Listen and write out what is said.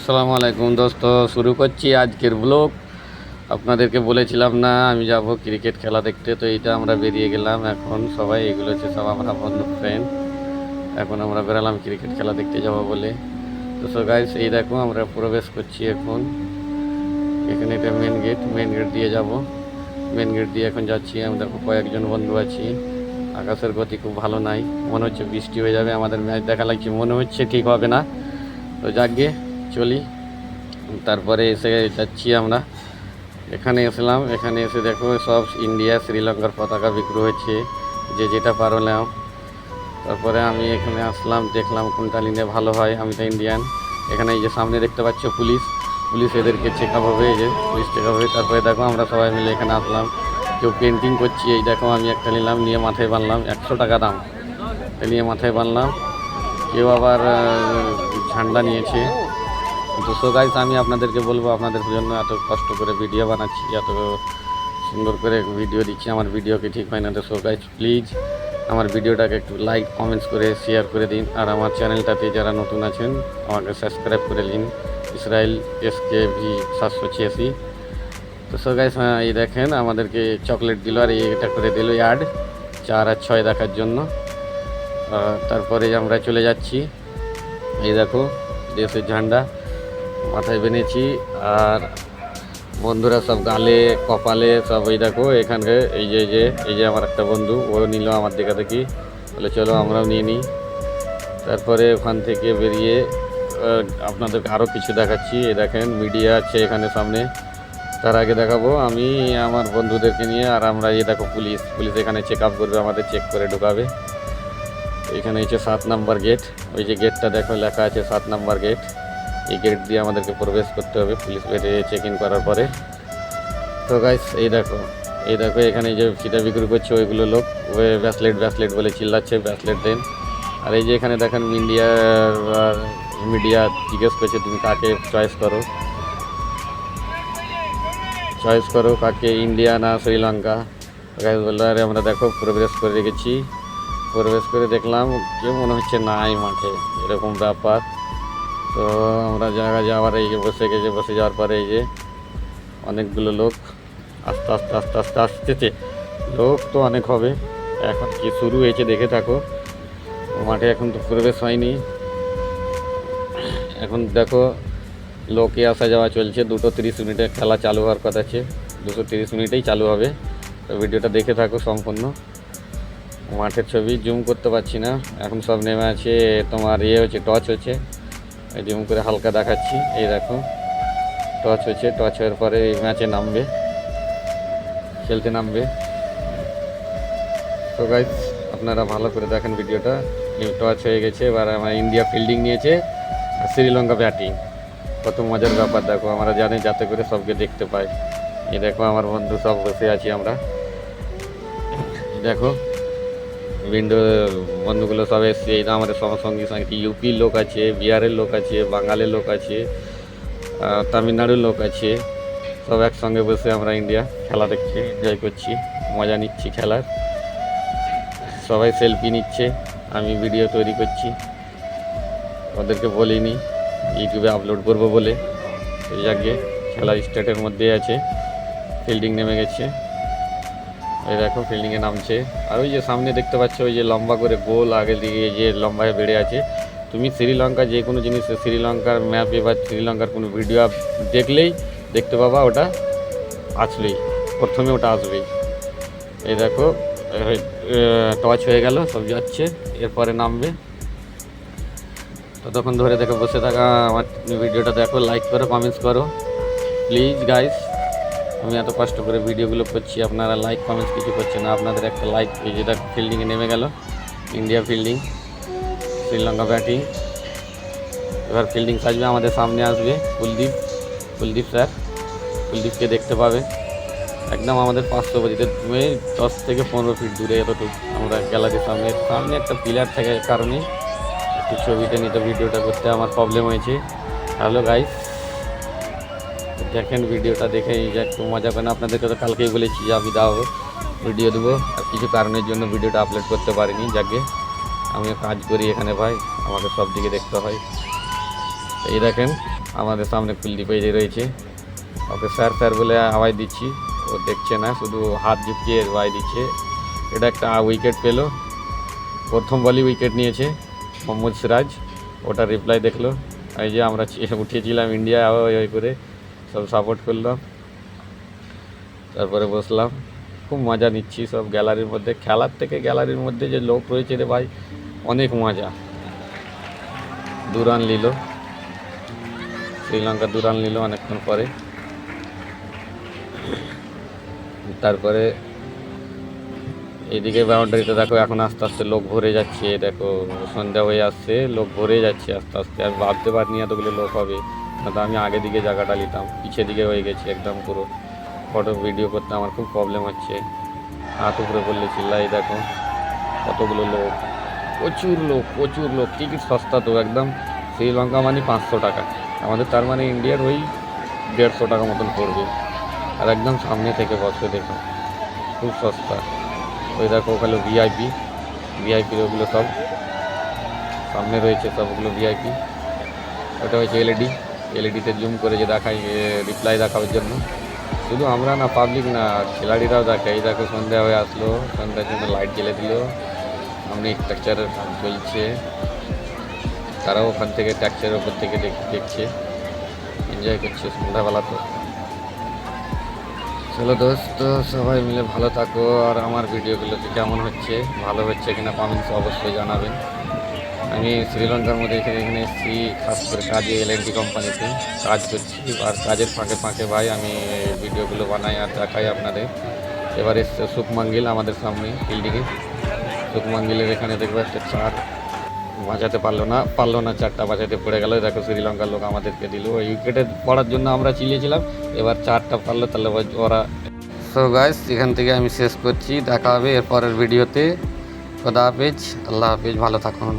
আসসালামু আলাইকুম দোস্ত, শুরু করছি আজকের ব্লগ। আপনাদেরকে বলেছিলাম না আমি যাব ক্রিকেট খেলা দেখতে, তো এইটা আমরা বেরিয়ে গেলাম। এখন সবাই এগুলো হচ্ছে সব আমরা বন্ধু ফ্রেন্ড। এখন আমরা বেরালাম ক্রিকেট খেলা দেখতে যাব বলে। তো সো গাইস, এই দেখো আমরা প্রবেশ করছি এখন। এখানে এটা মেন গেট দিয়ে যাব। মেন গেট দিয়ে এখন যাচ্ছি। আমি দেখো কয়েকজন বন্ধু আছি। আকাশের গতি খুব ভালো নাই, মনে হচ্ছে বৃষ্টি হয়ে যাবে। আমাদের ম্যাচ দেখা লাগছে, মনে হচ্ছে ঠিক হবে না। তো যাকগে চলি। তারপরে এসে যাচ্ছি আমরা, এখানে এসলাম। এখানে এসে দেখো সব ইন্ডিয়া শ্রীলঙ্কার পতাকা বিক্রি হয়েছে, যে যেটা পারলাম। তারপরে আমি এখানে আসলাম, দেখলাম কোনটা নিলে ভালো হয়। আমি তো ইন্ডিয়ান। এখানে এই যে সামনে দেখতে পাচ্ছ পুলিশ এদেরকে চেক আপ হবে, এই যে পুলিশ চেক আপ হবে। তারপরে দেখো আমরা সবাই মিলে এখানে আসলাম। কেউ পেন্টিং করছি, এই দেখো আমি একটা নিলাম, নিয়ে মাথায় বানলাম, 100 টাকা দাম। নিয়ে মাথায় বানলাম। কেউ আবার ঝান্ডা নিয়েছে। তো সো গাইস, আমি আপনাদেরকে বলবো, আপনাদের জন্য এত কষ্ট করে ভিডিও বানাচ্ছি, এত সুন্দর করে ভিডিও দিচ্ছি, আমার ভিডিওকে ঠিক হয় না। তো সো গাইস, প্লিজ আমার ভিডিওটাকে একটু লাইক কমেন্টস করে শেয়ার করে দিন। আর আমার চ্যানেলটাতে যারা নতুন আছেন আমাকে সাবস্ক্রাইব করে দিন, ইসরায়েল SKV 786। তো সো গাইস, এই দেখেন আমাদেরকে চকলেট দিল, আর এটা করে দিল অ্যাড 4 আর 6 দেখার জন্য। তারপরে আমরা চলে যাচ্ছি। এই দেখো দেশের ঝান্ডা মাথায় বেঁধেছি, আর বন্ধুরা সব গালে কপালে সব। এই দেখো এখানে এই যে আমার একটা বন্ধু, ও নিল আমার দিকে দেখি, বলে চলো আমরাও নিয়ে নিই। তারপরে ওখান থেকে বেরিয়ে আপনাদেরকে আরও কিছু দেখাচ্ছি। এই দেখেন মিডিয়া আছে এখানে সামনে। তার আগে দেখাবো আমি আমার বন্ধুদেরকে নিয়ে, আর আমরা এই দেখো পুলিশ এখানে চেক আপ করবে, আমাদের চেক করে ঢুকাবে। এখানে হচ্ছে 7 নম্বর গেট। ওই যে গেটটা দেখো লেখা আছে 7 নম্বর গেট। এই গেট দিয়ে আমাদেরকে প্রবেশ করতে হবে পুলিশ গেটে চেক ইন করার পরে। তো গাইস, এই দেখো এখানে যে ফিতা বিক্রি করছে ওইগুলো লোক, ওই ব্যাসলেট বলে চিল্লাচ্ছে, ব্যাসলেট দেন। আর এই যে এখানে দেখেন মিডিয়া জিজ্ঞেস করছে তুমি কাকে চয়েস করো কাকে, ইন্ডিয়া না শ্রীলঙ্কা। গাইস বললো আরে আমরা দেখো প্রবেশ করে রেখেছি। প্রবেশ করে দেখলাম কেউ মনে হচ্ছে নাই মাঠে, এরকম ব্যাপার। তো আমরা যাওয়ার এই যে বসে যাওয়ার পরে এই যে অনেকগুলো লোক আস্তে আসতেছে। লোক তো অনেক হবে, এখন কি শুরু হয়েছে দেখে থাকো। মাঠে এখন তো প্রবেশ হয়নি। এখন দেখো লোকে আসা যাওয়া চলছে। 2:30 মিনিটে খেলা চালু হওয়ার কথা আছে, 2:30 মিনিটেই চালু হবে। তো ভিডিওটা দেখে থাকো সম্পূর্ণ। মাঠের ছবি জুম করতে পারছি না, এখন সব নেমে আছে। তোমার হচ্ছে টর্চ হচ্ছে, জুম করে হালকা দেখাচ্ছি। এই দেখো টর্চ হচ্ছে, টর্চ হওয়ার পরে এই ম্যাচে খেলতে নামবে। তো গাইস আপনারা ভালো করে দেখেন ভিডিওটা। টর্চ হয়ে গেছে, এবার আমার ইন্ডিয়া ফিল্ডিং নিয়েছে আর শ্রীলঙ্কা ব্যাটিং। কত মজার ব্যাপার দেখো, আমরা জানি যাতে করে সবকে দেখতে পাই। এই দেখো আমার বন্ধু সব বসে আছি আমরা। দেখো বন্ধুগুলো সব এসছে। এই আমাদের সঙ্গে ইউপির লোক আছে, বিহারের লোক আছে, বাঙালির লোক আছে, তামিলনাড়ুর লোক আছে। সব একসঙ্গে বসে আমরা ইন্ডিয়া খেলা দেখছি, এনজয় করছি, মজা নিচ্ছি খেলার। সবাই সেলফি নিচ্ছে, আমি ভিডিও তৈরি করছি। ওদেরকে বলিনি ইউটিউবে আপলোড করবো বলে। এই আগে খেলার স্টার্টের মধ্যে আছে, ফিল্ডিং নেমে গেছে। এই দেখো ফিল্ডিংয়ে নামছে। আর ওই যে সামনে দেখতে পাচ্ছ ওই যে লম্বা করে গোল আগের দিকে যে লম্বায় বেড়ে আছে। তুমি শ্রীলঙ্কা যে কোনো জিনিস, শ্রীলঙ্কার ম্যাপে বা শ্রীলঙ্কার কোনো ভিডিও দেখলেই দেখতে পাবা, ওটা আসবেই, প্রথমে ওটা আসবেই। এই দেখো টচ হয়ে গেল, সব যাচ্ছে, এরপরে নামবে। ততক্ষণ ধরে দেখো বসে থাকা আমার ভিডিওটা দেখো, লাইক করো, কমেন্টস করো প্লিজ গাইস। আমি এত কষ্ট করে ভিডিওগুলো করছি, আপনারা লাইক কমেন্টস কিছু করছেন না। আপনাদের একটা লাইক। এই যেটা ফিল্ডিংয়ে নেমে গেল, ইন্ডিয়া ফিল্ডিং, শ্রীলঙ্কা ব্যাটিং। এবার ফিল্ডিং সাজবে, আমাদের সামনে আসবে কুলদীপ স্যার। কুলদীপকে দেখতে পাবে একদম আমাদের 500 গতিতে, 10 থেকে 15 ফিট দূরে এতটুকু আমরা গ্যালারির সামনে একটা পিলার থাকার কারণে একটু ছবিটা নিতে, ভিডিওটা করতে আমার প্রবলেম হয়েছে। হ্যালো গাইস, দেখেন ভিডিওটা দেখে এই যে একটু মজা করেন। আপনাদেরকে তো কালকেই বলেছি যে আমি ভিডিও দেবো, আর কিছু কারণের জন্য ভিডিওটা আপলোড করতে পারিনি। যাকে আমিও কাজ করি এখানে ভাই, আমাকে সব দিকে দেখতে হয়। এই দেখেন আমাদের সামনে কুলদীপ এই যে রয়েছে, ওকে স্যার স্যার বলে আওয়াজ দিচ্ছি, ও দেখছে না, শুধু হাত ঝুঁকিয়ে আওয়াজ দিচ্ছে। এটা একটা উইকেট পেল, প্রথম বলই উইকেট নিয়েছে মোহাম্মদ সিরাজ, ওটা রিপ্লাই দেখলো। এই যে আমরা উঠিয়েছিলাম ইন্ডিয়া, ওই করে সব সাপোর্ট করলাম, তারপরে বসলাম, খুব মজা নিচ্ছি সব গ্যালারির মধ্যে। খেলার থেকে গ্যালারির মধ্যে যে লোক রয়েছে রে ভাই, অনেক মজা। 2 রান নিল শ্রীলঙ্কা, 2 রান নিল অনেকক্ষণ পরে। তারপরে এইদিকে বাউন্ডারিতে দেখো এখন আস্তে আস্তে লোক ভরে যাচ্ছে, দেখো সন্ধ্যা হয়ে আসছে, লোক ভরে যাচ্ছে আস্তে আস্তে। আর ভাবতে পারিনি এতগুলো লোক হবে, না তো আমি আগে দিকে জায়গাটা নিতাম, পিছের দিকে হয়ে গেছে একদম পুরো। ফটো ভিডিও করতে আমার খুব প্রবলেম হচ্ছে, হাত উপরে পড়লে চিল্লাই। দেখো কতগুলো লোক, প্রচুর লোক প্রচুর লোক। টিকিট সস্তা তো একদম, শ্রীলঙ্কা মানে 500 টাকা, আমাদের তার মানে ইন্ডিয়ার ওই 150 টাকা মতন পড়বে। আর একদম সামনে থেকে বসে, দেখো খুব সস্তা। ওই দেখো ওখানে ভিআইপির ওগুলো সব সামনে রয়েছে, সবগুলো ভিআইপি। ওটা হচ্ছে এলইডিতে জুম করে যে দেখায়, রিপ্লাই দেখানোর জন্য। শুধু আমরা না, পাবলিক না, খেলাড়িরাও দেখে। এই দেখো সন্ধ্যা হয়ে আসলো, সন্ধ্যার জন্য লাইট জ্বেলে দিল, সামনে স্ট্রাকচারের কাজ চলছে, তারাও ওখান থেকে স্ট্রাকচারের ওপর থেকে দেখছে, এনজয় করছে সন্ধ্যাবেলা। তো চলো দোস্ত, সবাই মিলে ভালো থাকো। আর আমার ভিডিওগুলোতে কেমন হচ্ছে, ভালো হচ্ছে কিনা কমেন্টসে অবশ্যই জানাবেন। আমি শ্রীলঙ্কার মধ্যে এখানে এসেছি খাস করে কাজে, এলএনটি কোম্পানিতে কাজ করছি। আর কাজের ফাঁকে ফাঁকে ভাই আমি ভিডিওগুলো বানাই আর দেখাই আপনাদের। এবার এসছে শুভমান আমাদের সামনে ফিল্ডিংয়ে। শুভমান গিলের এখানে দেখবো একটা 4 বাঁচাতে পারলো না, 4টা বাঁচাতে পড়ে গেল। দেখো শ্রীলঙ্কার লোক আমাদেরকে দিল, ওই উইকেটে পড়ার জন্য আমরা চিলিয়েছিলাম, এবার 4টা পারলো, তাহলে ওরা। সো গাইস, এখান থেকে আমি শেষ করছি, দেখা হবে এরপরের ভিডিওতে। খোদা হাফেজ, আল্লাহ হাফেজ, ভালো থাকুন।